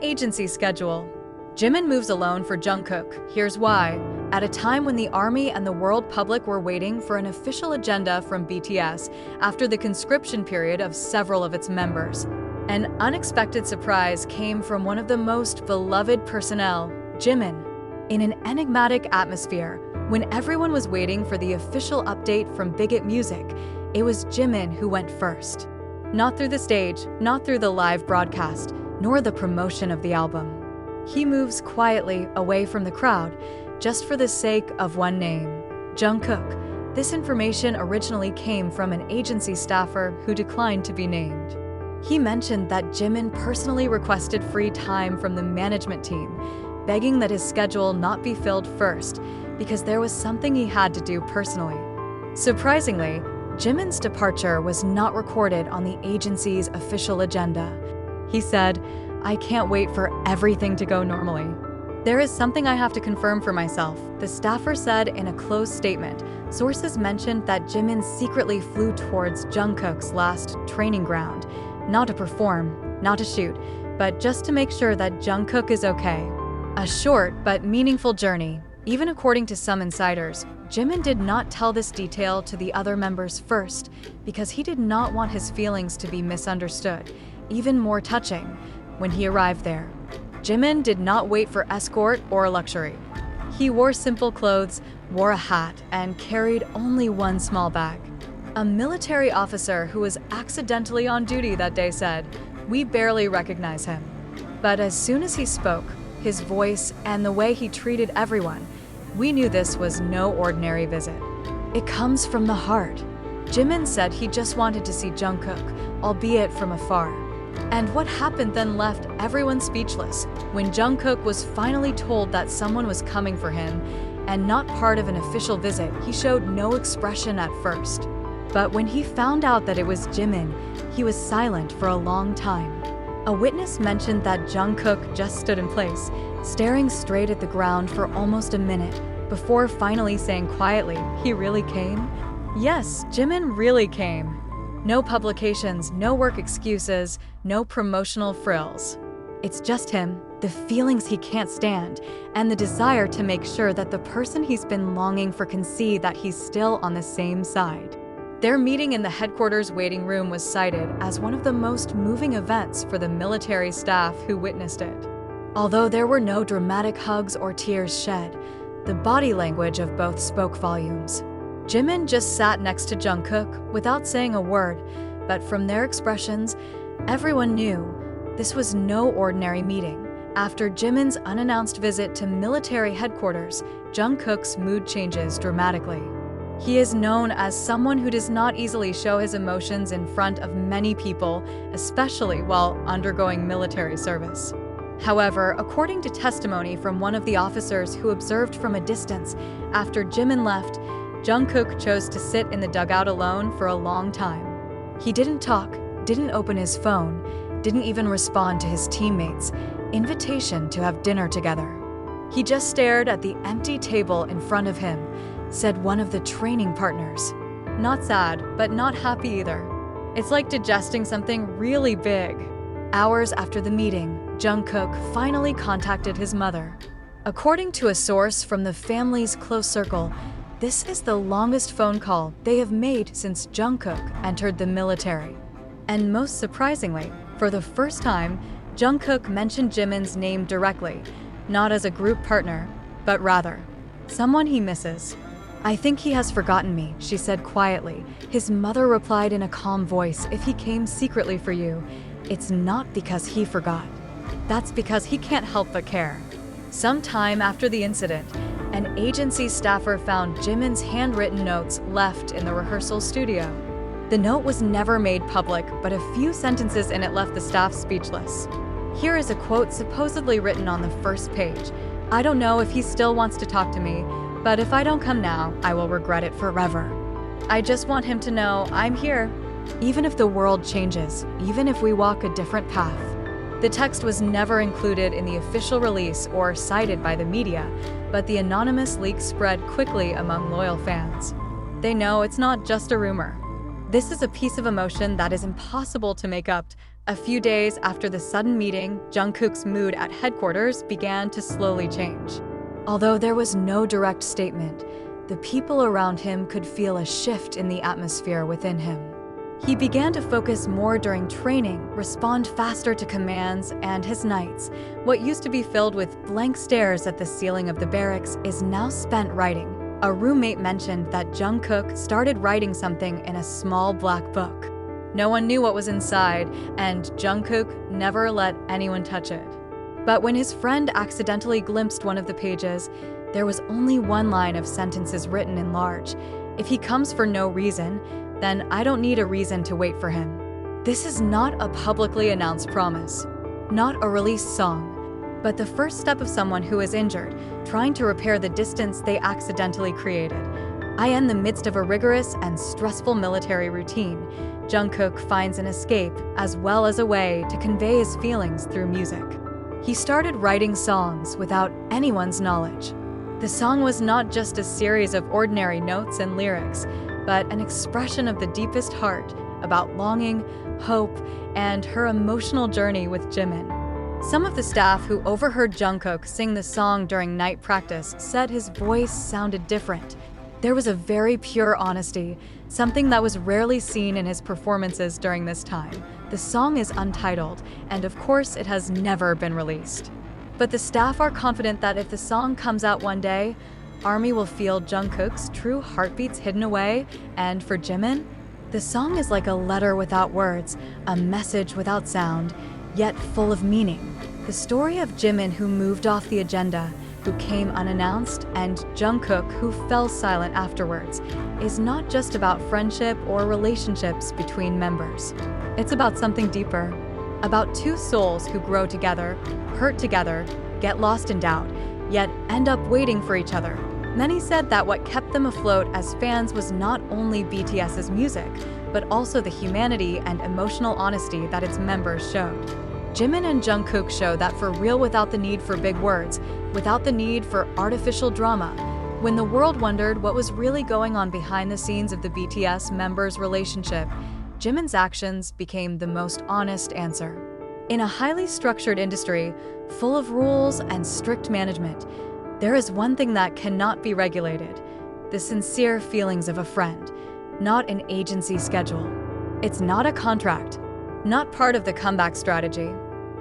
agency schedule. Jimin moves alone for Jungkook. Here's why. At a time when the army and the world public were waiting for an official agenda from BTS after the conscription period of several of its members, an unexpected surprise came from one of the most beloved personnel, Jimin. In an enigmatic atmosphere, when everyone was waiting for the official update from Big Hit Music, it was Jimin who went first. Not through the stage, not through the live broadcast, nor the promotion of the album. He moves quietly away from the crowd, just for the sake of one name, Jungkook. This information originally came from an agency staffer who declined to be named. He mentioned that Jimin personally requested free time from the management team, begging that his schedule not be filled first, because there was something he had to do personally. Surprisingly, Jimin's departure was not recorded on the agency's official agenda. He said, "I can't wait for everything to go normally. There is something I have to confirm for myself," the staffer said in a closed statement. Sources mentioned that Jimin secretly flew towards Jungkook's last training ground, not to perform, not to shoot, but just to make sure that Jungkook is okay. A short but meaningful journey. Even according to some insiders, Jimin did not tell this detail to the other members first because he did not want his feelings to be misunderstood. Even more touching, when he arrived there, Jimin did not wait for escort or luxury. He wore simple clothes, wore a hat, and carried only one small bag. A military officer who was accidentally on duty that day said, "We barely recognize him." But as soon as he spoke, his voice and the way he treated everyone, we knew this was no ordinary visit. It comes from the heart. Jimin said he just wanted to see Jungkook, albeit from afar. And what happened then left everyone speechless. When Jungkook was finally told that someone was coming for him, and not part of an official visit, he showed no expression at first. But when he found out that it was Jimin, he was silent for a long time. A witness mentioned that Jungkook just stood in place, staring straight at the ground for almost a minute, before finally saying quietly, "He really came?" Yes, Jimin really came. No publications, no work excuses, no promotional frills. It's just him, the feelings he can't stand, and the desire to make sure that the person he's been longing for can see that he's still on the same side. Their meeting in the headquarters waiting room was cited as one of the most moving events for the military staff who witnessed it. Although there were no dramatic hugs or tears shed, the body language of both spoke volumes. Jimin just sat next to Jungkook without saying a word, but from their expressions, everyone knew this was no ordinary meeting. After Jimin's unannounced visit to military headquarters, Jungkook's mood changes dramatically. He is known as someone who does not easily show his emotions in front of many people, especially while undergoing military service. However, according to testimony from one of the officers who observed from a distance, after Jimin left, Jungkook chose to sit in the dugout alone for a long time. He didn't talk, didn't open his phone, didn't even respond to his teammates' invitation to have dinner together. He just stared at the empty table in front of him, said one of the training partners. Not sad, but not happy either. It's like digesting something really big. Hours after the meeting, Jungkook finally contacted his mother. According to a source from the family's close circle, this is the longest phone call they have made since Jungkook entered the military. And most surprisingly, for the first time, Jungkook mentioned Jimin's name directly, not as a group partner, but rather, someone he misses. "I think he has forgotten me," she said quietly. His mother replied in a calm voice, "If he came secretly for you, it's not because he forgot. That's because he can't help but care." Sometime after the incident, an agency staffer found Jimin's handwritten notes left in the rehearsal studio. The note was never made public, but a few sentences in it left the staff speechless. Here is a quote supposedly written on the first page. "I don't know if he still wants to talk to me, but if I don't come now, I will regret it forever. I just want him to know I'm here, even if the world changes, even if we walk a different path." The text was never included in the official release or cited by the media, but the anonymous leak spread quickly among loyal fans. They know it's not just a rumor. This is a piece of emotion that is impossible to make up. A few days after the sudden meeting, Jungkook's mood at headquarters began to slowly change. Although there was no direct statement, the people around him could feel a shift in the atmosphere within him. He began to focus more during training, respond faster to commands, and his nights, what used to be filled with blank stares at the ceiling of the barracks, is now spent writing. A roommate mentioned that Jungkook started writing something in a small black book. No one knew what was inside, and Jungkook never let anyone touch it. But when his friend accidentally glimpsed one of the pages, there was only one line of sentences written in large. If he comes for no reason, then I don't need a reason to wait for him. This is not a publicly announced promise, not a released song, but the first step of someone who is injured, trying to repair the distance they accidentally created. In the midst of a rigorous and stressful military routine, Jungkook finds an escape as well as a way to convey his feelings through music. He started writing songs without anyone's knowledge. The song was not just a series of ordinary notes and lyrics, but an expression of the deepest heart about longing, hope, and her emotional journey with Jimin. Some of the staff who overheard Jungkook sing the song during night practice said his voice sounded different. There was a very pure honesty, something that was rarely seen in his performances during this time. The song is untitled, and of course it has never been released. But the staff are confident that if the song comes out one day, ARMY will feel Jungkook's true heartbeats hidden away, and for Jimin, the song is like a letter without words, a message without sound, yet full of meaning. The story of Jimin who moved off the agenda, who came unannounced, and Jungkook who fell silent afterwards, is not just about friendship or relationships between members. It's about something deeper, about two souls who grow together, hurt together, get lost in doubt, yet end up waiting for each other. Many said that what kept them afloat as fans was not only BTS's music, but also the humanity and emotional honesty that its members showed. Jimin and Jungkook show that for real without the need for big words, without the need for artificial drama. When the world wondered what was really going on behind the scenes of the BTS members' relationship, Jimin's actions became the most honest answer. In a highly structured industry, full of rules and strict management, there is one thing that cannot be regulated: the sincere feelings of a friend, not an agency schedule. It's not a contract, not part of the comeback strategy,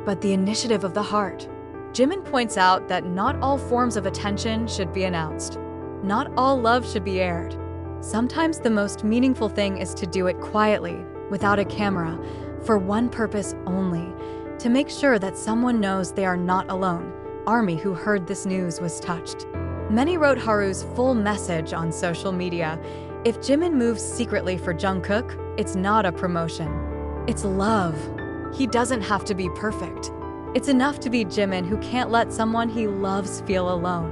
but the initiative of the heart. Jimin points out that not all forms of attention should be announced. Not all love should be aired. Sometimes the most meaningful thing is to do it quietly, without a camera, for one purpose only: to make sure that someone knows they are not alone. ARMY who heard this news was touched. Many wrote Haru's full message on social media. If Jimin moves secretly for Jungkook, it's not a promotion. It's love. He doesn't have to be perfect. It's enough to be Jimin who can't let someone he loves feel alone.